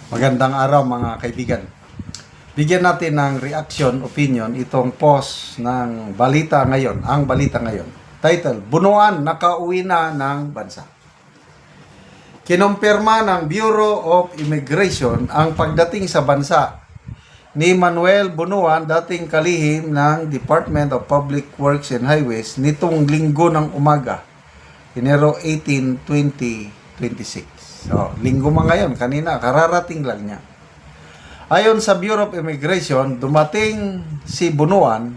Magandang araw mga kaibigan. Bigyan natin ng reaction, opinion itong post ng balita ngayon, ang balita ngayon. Title, Bunuan nakauwi na ng bansa. Kinumpirma ng Bureau of Immigration ang pagdating sa bansa ni Manuel Bunuan, dating kalihim ng Department of Public Works and Highways nitong linggo ng umaga, Enero 18, 2026. So, linggo mga ngayon, kanina, kararating lang niya. Ayon sa Bureau of Immigration, dumating si Bunuan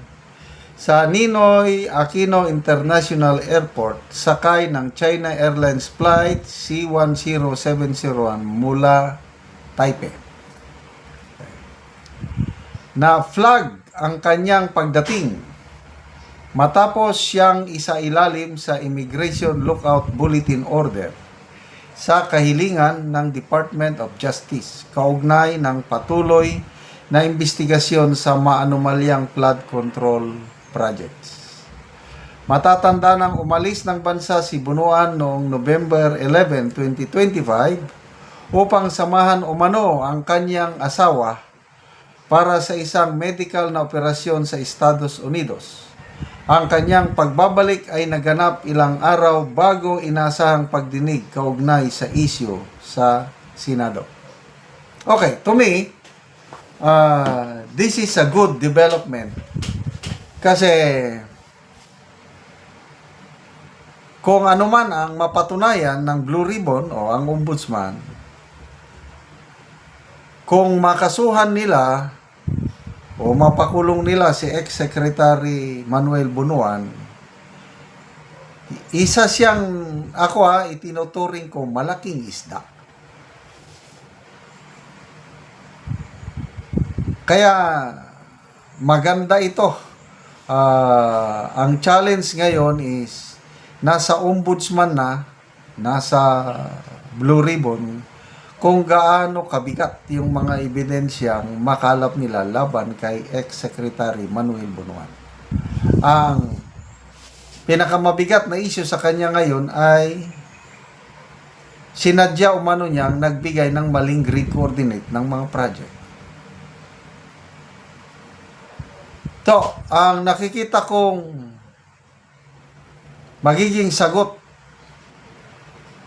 sa Ninoy Aquino International Airport sakay ng China Airlines Flight C10701 mula Taipei. Na-flag ang kanyang pagdating matapos siyang isailalim sa Immigration Lookout Bulletin Order sa kahilingan ng Department of Justice kaugnay ng patuloy na investigasyon sa maanumalyang flood control projects. Matatanda nang umalis ng bansa si Bunuan noong November 11, 2025 upang samahan umano ang kanyang asawa para sa isang medical na operasyon sa Estados Unidos. Ang kanyang pagbabalik ay naganap ilang araw bago inasahang pagdinig kaugnay sa issue sa Senado. Okay, to me, this is a good development. Kasi kung ano man ang mapatunayan ng Blue Ribbon o ang Ombudsman, kung makasuhan nila o mapakulong nila si ex-secretary Manuel Bunuan, isa siyang, itinuturing ko malaking isda. Kaya maganda ito. Ang challenge ngayon is nasa ombudsman na, nasa Blue Ribbon, kung gaano kabigat yung mga ebidensyang makalap nila laban kay ex-secretary Manuel Bunuan. Ang pinakamabigat na issue sa kanya ngayon ay sinadya umano niyang nagbigay ng maling grid coordinate ng mga project. So, ang nakikita kong magiging sagot,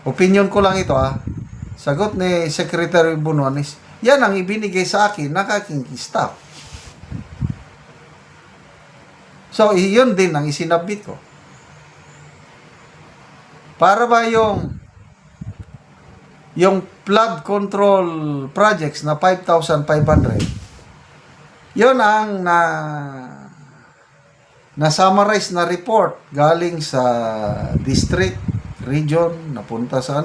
opinion ko lang ito sagot ni Secretary Bunuan is, yan ang ibinigay sa akin ng aking staff. So, yun din ang isinabit ko. Para ba yung flood control projects na 5,500, yun ang na-summarize na report galing sa district, region, napunta sa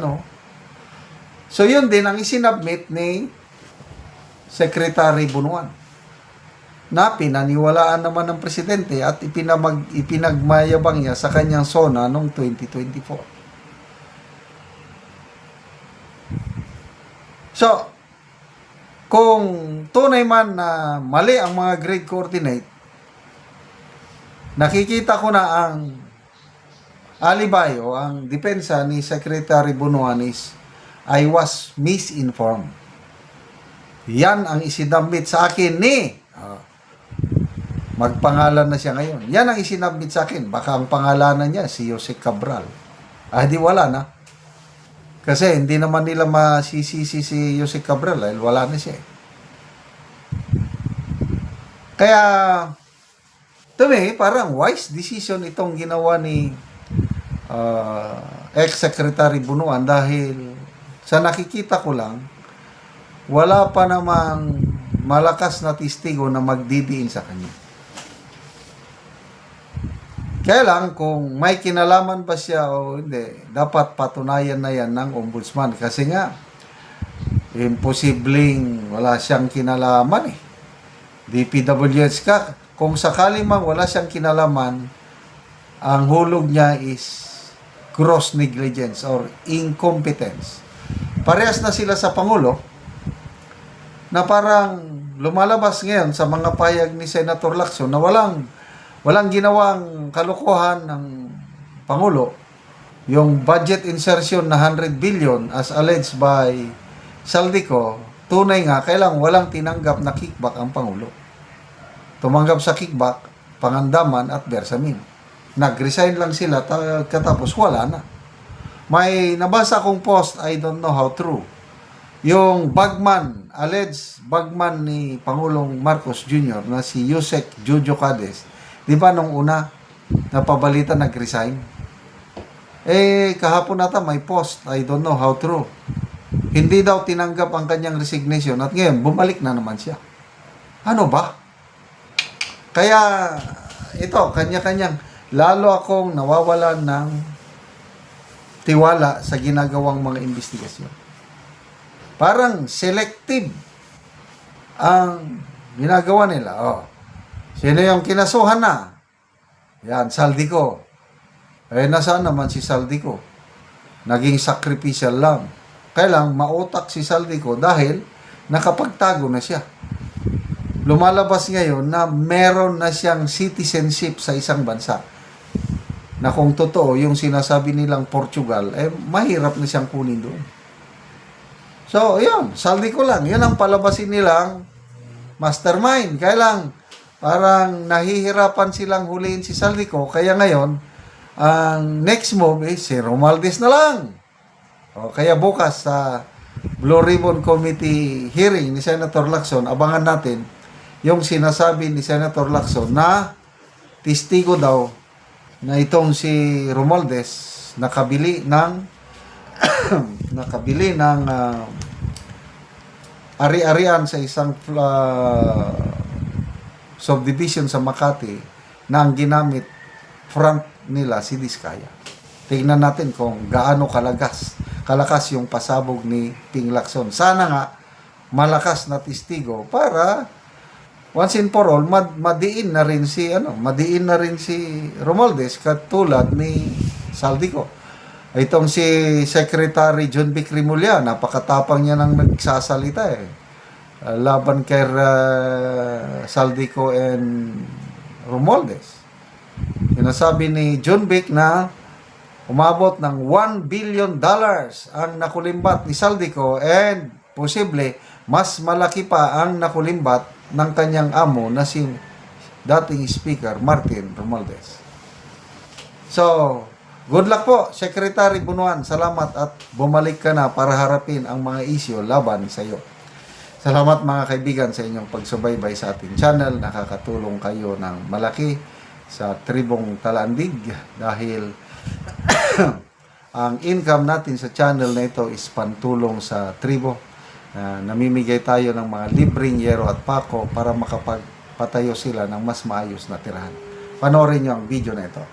So, yun din ang isinabmit ni Secretary Bunuan na pinaniwalaan naman ng presidente at ipinagmayabang niya sa kanyang SONA noong 2024. So, kung tunay man na mali ang mga grade coordinate, nakikita ko na ang alibay o ang depensa ni Secretary Bunuan is I was misinformed. Yan ang isinabit sa akin ni magpangalan na siya ngayon. Yan ang isinabit sa akin. Baka ang pangalanan niya si Jose Cabral. Di wala na. Kasi hindi naman nila masisisi si Jose Cabral dahil wala na siya. Kaya to me, parang wise decision itong ginawa ni ex-secretary Bunuan dahil sa nakikita ko lang, wala pa namang malakas na testigo na magdidiin sa kanya. Kaya lang, kung may kinalaman ba siya o hindi, dapat patunayan na yan ng ombudsman. Kasi nga, imposibleng wala siyang kinalaman DPWH ka. Kung sakali mang wala siyang kinalaman, ang hulog niya is gross negligence or incompetence. Parehas na sila sa Pangulo na parang lumalabas ngayon sa mga payag ni Senator Lacson na walang ginawang kalokohan ng Pangulo. Yung budget insertion na 100 billion as alleged by Saldico tunay nga, kailang walang tinanggap na kickback ang Pangulo. Tumanggap sa kickback, Pangandaman at Bersamin. Nag-resign lang sila, katapos wala na. May nabasa kong post, I don't know how true. Yung bagman, alleged bagman ni Pangulong Marcos Jr. na si Yusek Jojo Cades, di ba nung una, napabalita nag-resign? Kahapon nata may post, I don't know how true. Hindi daw tinanggap ang kanyang resignation at ngayon, bumalik na naman siya. Ano ba? Kaya, ito, kanya-kanyang, lalo akong nawawalan ng tiwala sa ginagawang mga investigasyon. Parang selective ang ginagawa nila. Sino yung kinasuhan na? Yan, Saldico. Nasaan naman si Saldico? Naging sacrificial lang. Kailang mautak si Saldico dahil nakapagtago na siya. Lumalabas ngayon na meron na siyang citizenship sa isang bansa. Na kung totoo, yung sinasabi nilang Portugal, mahirap na siyang kunin doon. So, yun, Saldico lang. Yun ang palabasin nilang mastermind. Kaya lang, parang nahihirapan silang huliin si Saldico. Kaya ngayon, ang next move si Romualdez na lang. Kaya bukas sa Blue Ribbon Committee hearing ni Senator Lacson, abangan natin yung sinasabi ni Senator Lacson na testigo daw na itong si Romualdez nakabili ng ari-arian sa isang subdivision sa Makati na ang ginamit front nila si Diskaya. Tingnan natin kung gaano kalakas yung pasabog ni Ping Lacson. Sana nga malakas na testigo para once and for all madiin na rin si Romualdez katulad ni Saldico. Itong si Secretary John Vic Rimulya, napakatapang niya nang nagsasalita laban kay Saldico and Romualdez. Sinasabi ni John Vic na umabot ng $1 billion ang nakulimbat ni Saldico and posible mas malaki pa ang nakulimbat ng kanyang amo na si dating Speaker Martin Romualdez. So, good luck po, Secretary Bunuan. Salamat at bumalik ka na para harapin ang mga isyu laban sa iyo. Salamat mga kaibigan sa inyong pagsubaybay sa ating channel. Nakakatulong kayo ng malaki sa tribong Talandig dahil ang income natin sa channel na ito is pantulong sa tribo. Namimigay tayo ng mga libreng yero at pako para makapagpatayo sila ng mas maayos na tirahan. Panoorin nyo ang video na ito.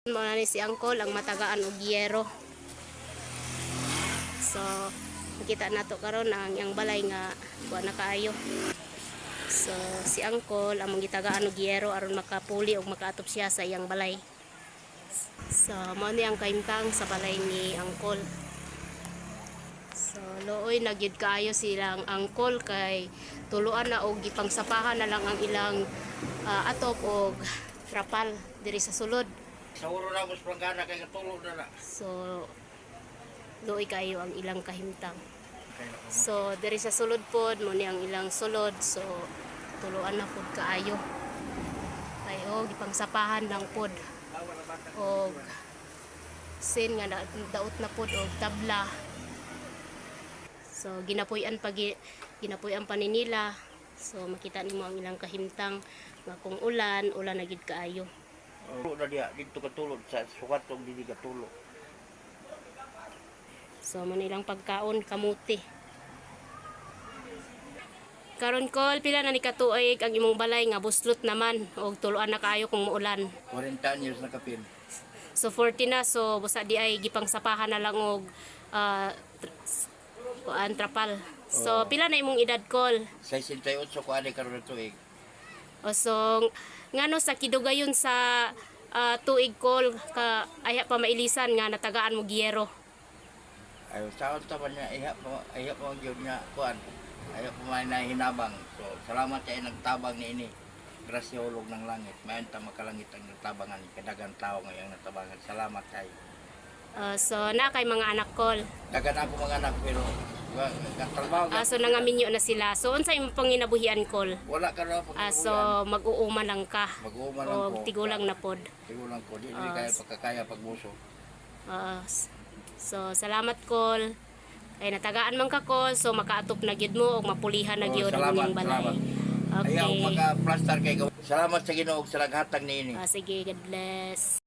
Muna ni si Angkol ang matagaan og yero. So, nakita nato karon ang yang balay nga wa na kaayo. So, si Angkol ang mangitagaan og yero aron makapuli og makaatop siya sa iyang balay. So, mao ni ang kaimtang sa balay ni Angkol. So, looy nagyud kaayo silang Angkol kay tuluan na og gipangsapahan na lang ang ilang atop og trapal diri sa sulod. Sa uro na mas planggana kay katulog na na. So, looy kayo ang ilang kahimtang. So, diri sa sulod pod mo ni ang ilang sulod. So, tuluan na pod kaayo. Kayo gipangsapahan lang pod. Og sin nga daot na pod og tabla. So, ginapuy-an pa ni nila. So, makita nimo ang ilang kahimtang nga kung ulan na gid kaayo. Ulo na diya dito katulog sa sukat og dili katulog. So, manilang pagkaon kamuti. Karon Kol, pila na ni katuig ang imong balay nga buslot naman og tuluan na kaayo kung muulan. 40 years na kapin. So 40 na, so busa di ay gipangsapahan na lang og trapal. So pila na imong edad Kol? 68 ko ani karon na tuig. O so ngano sa kidugayon sa tuig Kol ka aya pa mailisan nga natagaan mo giyero. Ayo saon ta man niya iha po gyud nga kuan. Ayo po may nahinabang. So salamat kay nagtabang ni ini. Grasya hulog ng langit. Mayon ta makalangit ang nagtabangan kadagang tao ngayong natabangan. Salamat kay. So na kay mga anak Kol. Dagan ako mga anak pero Katrabaho ka. So nangaminyo na sila. So unsa imong panginabuhian kol? Wala ka na pag So mag-uuma lang ka. mag-uuma lang O ko. tigulang na pod. Tigulang ko. Di kaya pagkakaya pagbuso. So salamat kol. Kay natagaan man ka kol, so makaatop na gyud mo og mapulihan na gyud ang salamat, inyong balay. salamat. Okay. Ayaw maka-plaster kay Salamat sa Ginoo sa naghatag niini. Sige, God bless.